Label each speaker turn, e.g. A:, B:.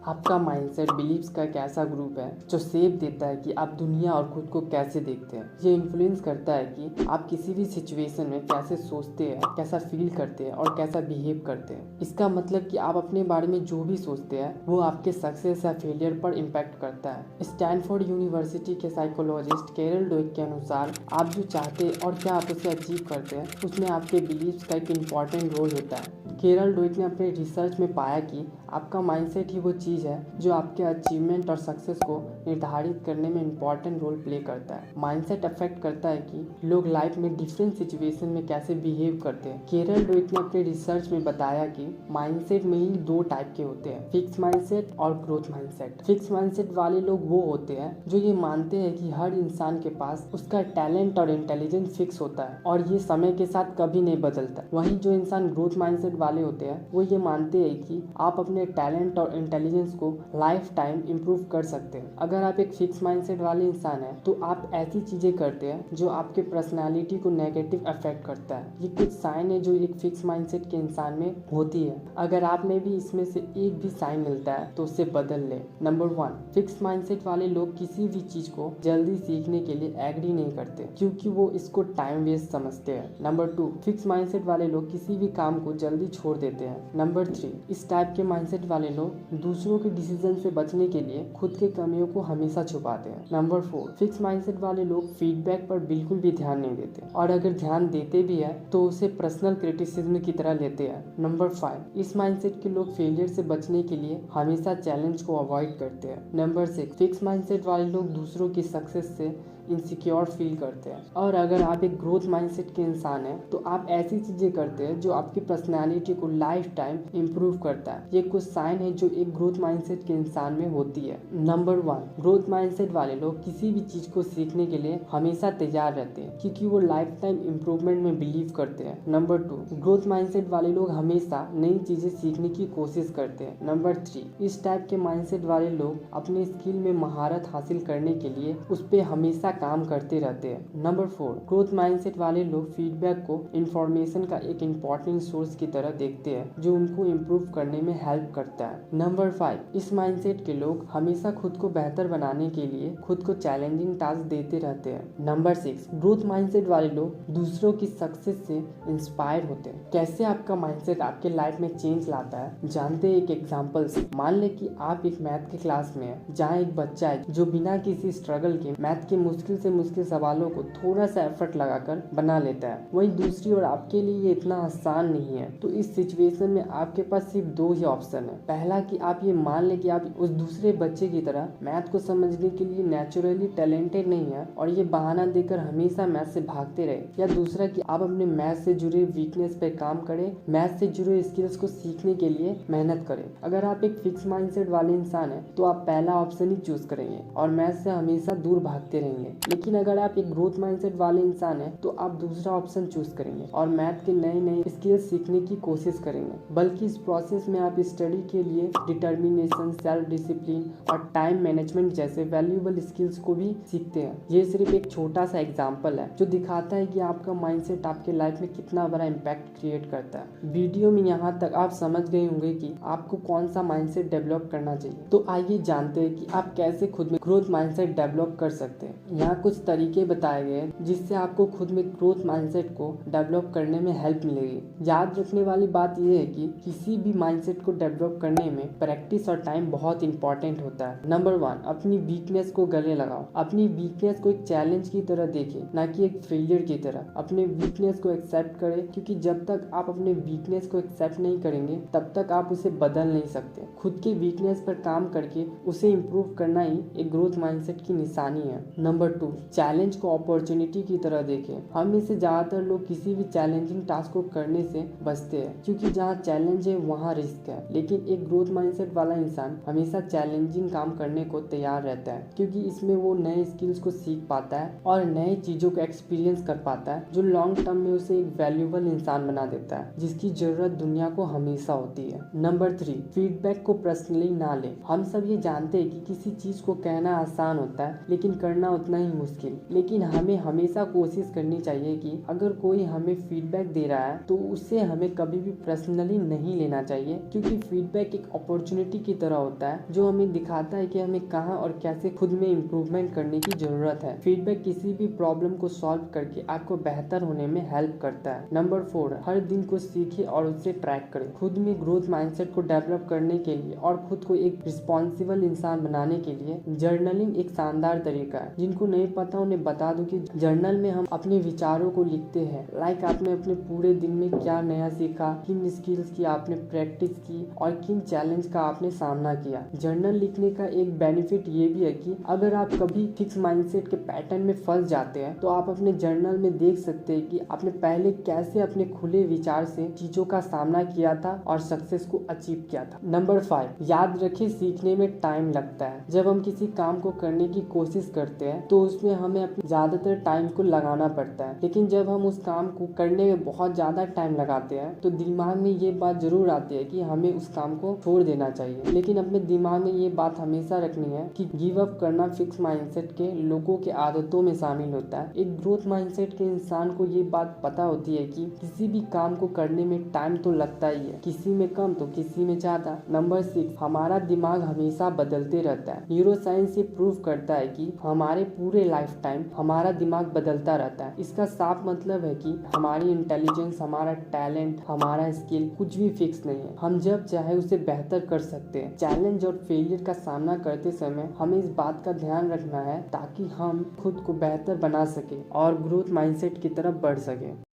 A: आपका mindset beliefs का एक ऐसा ग्रुप है जो शेप देता है कि आप दुनिया और खुद को कैसे देखते हैं। ये इन्फ्लुएंस करता है कि आप किसी भी सिचुएशन में कैसे सोचते हैं, कैसा फील करते हैं और कैसा बिहेव करते हैं। इसका मतलब कि आप अपने बारे में जो भी सोचते हैं वो आपके सक्सेस या फेलियर पर इम्पैक्ट करता है। स्टैनफोर्ड यूनिवर्सिटी के साइकोलॉजिस्ट कैरल डवेक के अनुसार आप जो चाहते हैं और क्या आप उसे अचीव करते हैं उसमें आपके बिलीव्स का एक इम्पॉर्टेंट रोल होता है। कैरल डवेक ने अपने रिसर्च में पाया कि आपका माइंडसेट ही वो चीज़ है जो आपके अचीवमेंट और सक्सेस को निर्धारित करने में इम्पॉर्टेंट रोल प्ले करता है। माइंडसेट अफेक्ट करता है कि लोग लाइफ में डिफरेंट सिचुएशन में कैसे बिहेव करते हैं। कैरल डवेक ने अपने रिसर्च में बताया कि माइंडसेट मेनली दो टाइप के होते हैं, फिक्स माइंडसेट और ग्रोथ माइंडसेट। फिक्स माइंडसेट वाले लोग वो होते हैं जो ये मानते हैं कि हर इंसान के पास उसका टैलेंट और इंटेलिजेंस फिक्स होता है और ये समय के साथ कभी नहीं बदलता। वहीं जो इंसान ग्रोथ माइंडसेट वाले होते हैं वो ये मानते हैं कि आप अपने टैलेंट और इंटेलिजेंस को लाइफ टाइम इम्प्रूव कर सकते हैं। अगर आप एक फिक्स माइंडसेट वाले इंसान हैं तो आप ऐसी चीजें करते हैं जो आपके पर्सनालिटी को नेगेटिव अफेक्ट करता है। ये कुछ साइन है जो एक फिक्स माइंडसेट के इंसान में होती है। अगर आप में भी इसमें से एक भी साइन मिलता है तो उसे बदल ले। नंबर 1, फिक्स माइंडसेट वाले लोग किसी भी चीज को जल्दी सीखने के लिए एग्री नहीं करते क्योंकि वो इसको टाइम वेस्ट समझते हैं। नंबर 2, फिक्स माइंडसेट वाले लोग किसी भी काम को जल्दी छोड़ देते हैं। नंबर 3, इस टाइप के माइंडसेट वाले लोग दूसरों के डिसीजन से बचने के लिए खुद के कमियों को हमेशा छुपाते हैं। नंबर 4, फिक्स माइंडसेट वाले लोग फीडबैक पर बिल्कुल भी ध्यान नहीं देते और अगर ध्यान देते भी है तो उसे पर्सनल क्रिटिसिज्म की तरह लेते हैं। नंबर 5, इस माइंडसेट के लोग फेलियर से बचने के लिए हमेशा चैलेंज को अवॉइड करते हैं। नंबर 6, फिक्स माइंडसेट वाले लोग दूसरों की सक्सेस से इनसिक्योर फील करते हैं। और अगर आप एक ग्रोथ माइंडसेट के इंसान हैं तो आप ऐसी चीजें करते हैं जो आपकी पर्सनालिटी को लाइफ टाइम इम्प्रूव करता है। ये कुछ साइन है जो एक ग्रोथ माइंडसेट के इंसान में होती है। नंबर 1, ग्रोथ माइंडसेट वाले लोग किसी भी चीज को सीखने के लिए हमेशा तैयार रहते हैं क्योंकि वो लाइफ टाइम इम्प्रूवमेंट में बिलीव करते हैं। नंबर 2, ग्रोथ माइंडसेट वाले लोग हमेशा नई चीजें सीखने की कोशिश करते हैं। नंबर 3, इस टाइप के माइंडसेट वाले लोग अपने स्किल में महारत हासिल करने के लिए उस पर हमेशा काम करते रहते हैं। नंबर 4, ग्रोथ माइंडसेट वाले लोग फीडबैक को इंफॉर्मेशन का एक इम्पॉर्टेंट सोर्स की तरह देखते हैं जो उनको इम्प्रूव करने में हेल्प करता है। नंबर 5, इस माइंडसेट के लोग हमेशा खुद को बेहतर बनाने के लिए खुद को चैलेंजिंग टास्क देते रहते हैं। नंबर 6, ग्रोथ माइंडसेट वाले लोग दूसरों की सक्सेस से इंस्पायर होते हैं। कैसे आपका माइंडसेट आपके लाइफ में चेंज लाता है जानते हैं एक एग्जांपल से। मान ले कि आप एक मैथ के क्लास में हैं जहाँ एक बच्चा है जो बिना किसी स्ट्रगल के मैथ के मुश्किल से मुश्किल सवालों को थोड़ा सा एफर्ट लगाकर बना लेता है। वहीं दूसरी ओर आपके लिए ये इतना आसान नहीं है। तो इस सिचुएशन में आपके पास सिर्फ दो ही ऑप्शन है। पहला कि आप ये मान ले कि आप उस दूसरे बच्चे की तरह मैथ को समझने के लिए नेचुरली टैलेंटेड नहीं है और ये बहाना देकर हमेशा मैथ से भागते रहे, या दूसरा कि आप अपने मैथ से जुड़े वीकनेस पे काम करें, मैथ से जुड़े स्किल्स को सीखने के लिए मेहनत करें। अगर आप एक फिक्स माइंडसेट वाले इंसान है तो आप पहला ऑप्शन ही चूज करेंगे और मैथ से हमेशा दूर भागते रहेंगे। लेकिन अगर आप एक ग्रोथ माइंडसेट वाले इंसान हैं तो आप दूसरा ऑप्शन चूज करेंगे और मैथ के नए नए स्किल्स सीखने की कोशिश करेंगे। बल्कि इस प्रोसेस में आप स्टडी के लिए डिटर्मिनेशन, सेल्फ डिसिप्लिन और टाइम मैनेजमेंट जैसे वैल्यूएबल स्किल्स को भी सीखते हैं। ये सिर्फ एक छोटा सा एग्जाम्पल है जो दिखाता है कि आपका माइंडसेट आपके लाइफ में कितना बड़ा इम्पैक्ट क्रिएट करता है। वीडियो में यहाँ तक आप समझ गए होंगे कि आपको कौन सा माइंडसेट डेवलप करना चाहिए। तो आइए जानते हैं कि आप कैसे खुद में ग्रोथ माइंडसेट डेवलप कर सकते हैं। यहाँ कुछ तरीके बताए गए हैं जिससे आपको खुद में ग्रोथ माइंडसेट को डेवलप करने में हेल्प मिलेगी। याद रखने वाली बात यह है कि किसी भी माइंडसेट को डेवलप करने में प्रैक्टिस और टाइम बहुत इंपॉर्टेंट होता है। नंबर 1, अपनी वीकनेस को गले लगाओ। अपनी वीकनेस को एक चैलेंज की तरह देखें, ना कि एक फेलियर की तरह। अपने वीकनेस को एक्सेप्ट करें क्योंकि जब तक आप अपने वीकनेस को एक्सेप्ट नहीं करेंगे तब तक आप उसे बदल नहीं सकते। खुद के वीकनेस पर काम करके उसे इम्प्रूव करना ही एक ग्रोथ माइंडसेट की निशानी है। नंबर 2, चैलेंज को अपॉर्चुनिटी की तरह देखें। हम में से ज्यादातर लोग किसी भी चैलेंजिंग टास्क को करने से बचते हैं क्योंकि जहाँ चैलेंज है वहाँ रिस्क है। लेकिन एक ग्रोथ माइंडसेट वाला इंसान हमेशा चैलेंजिंग काम करने को तैयार रहता है क्योंकि इसमें वो नए स्किल्स को सीख पाता है और नए चीजों को एक्सपीरियंस कर पाता है जो लॉन्ग टर्म में उसे एक वैल्यूएबल इंसान बना देता है जिसकी जरूरत दुनिया को हमेशा होती है। नंबर 3, फीडबैक को पर्सनली ना ले। हम सब ये जानते हैं कि किसी चीज को कहना आसान होता है लेकिन करना उतना ही मुश्किल। लेकिन हमें हमेशा कोशिश करनी चाहिए कि अगर कोई हमें फीडबैक दे रहा है तो उससे हमें कभी भी पर्सनली नहीं लेना चाहिए, क्योंकि फीडबैक एक अपॉर्चुनिटी की तरह होता है जो हमें दिखाता है कि हमें कहाँ और कैसे खुद में इम्प्रूवमेंट करने की जरूरत है। फीडबैक किसी भी प्रॉब्लम को सॉल्व करके आपको बेहतर होने में हेल्प करता है। नंबर 4, हर दिन को सीखिए और उससे ट्रैक करें। खुद में ग्रोथ माइंडसेट को डेवलप करने के लिए और खुद को एक रिस्पॉन्सिबल इंसान बनाने के लिए जर्नलिंग एक शानदार तरीका है। जिनको नहीं पता उन्हें बता दूं कि जर्नल में हम अपने विचारों को लिखते हैं। लाइक आपने अपने पूरे दिन में क्या नया सीखा, किन स्किल्स की आपने प्रैक्टिस की और किन चैलेंज का आपने सामना किया। जर्नल लिखने का एक बेनिफिट ये भी है कि अगर आप कभी फिक्स माइंडसेट के पैटर्न में फंस जाते हैं तो आप अपने जर्नल में देख सकते हैं कि आपने पहले कैसे अपने खुले विचार से चीजों का सामना किया था और सक्सेस को अचीव किया था। नंबर 5, याद रखिए सीखने में टाइम लगता है। जब हम किसी काम को करने की कोशिश करते हैं तो उसमें हमें अपने ज्यादातर टाइम को लगाना पड़ता है, लेकिन जब हम उस काम को करने में बहुत ज्यादा टाइम लगाते हैं तो दिमाग में ये बात जरूर आती है कि हमें उस काम को छोड़ देना चाहिए। लेकिन अपने दिमाग में ये बात हमेशा रखनी है कि गिव अप करना फिक्स माइंडसेट के लोगों के आदतों में शामिल होता है। एक ग्रोथ माइंडसेट के इंसान को ये बात पता होती है कि किसी भी काम को करने में टाइम तो लगता ही है, किसी में कम तो किसी में ज्यादा। नंबर 6, हमारा दिमाग हमेशा बदलते रहता है। न्यूरो साइंस ये प्रूव करता है कि हमारे पूरे लाइफ टाइम हमारा दिमाग बदलता रहता है। इसका साफ मतलब है कि हमारी इंटेलिजेंस, हमारा टैलेंट, हमारा स्किल कुछ भी फिक्स नहीं है। हम जब चाहे उसे बेहतर कर सकते हैं। चैलेंज और फेलियर का सामना करते समय हमें इस बात का ध्यान रखना है ताकि हम खुद को बेहतर बना सके और ग्रोथ माइंडसेट की तरफ बढ़ सके।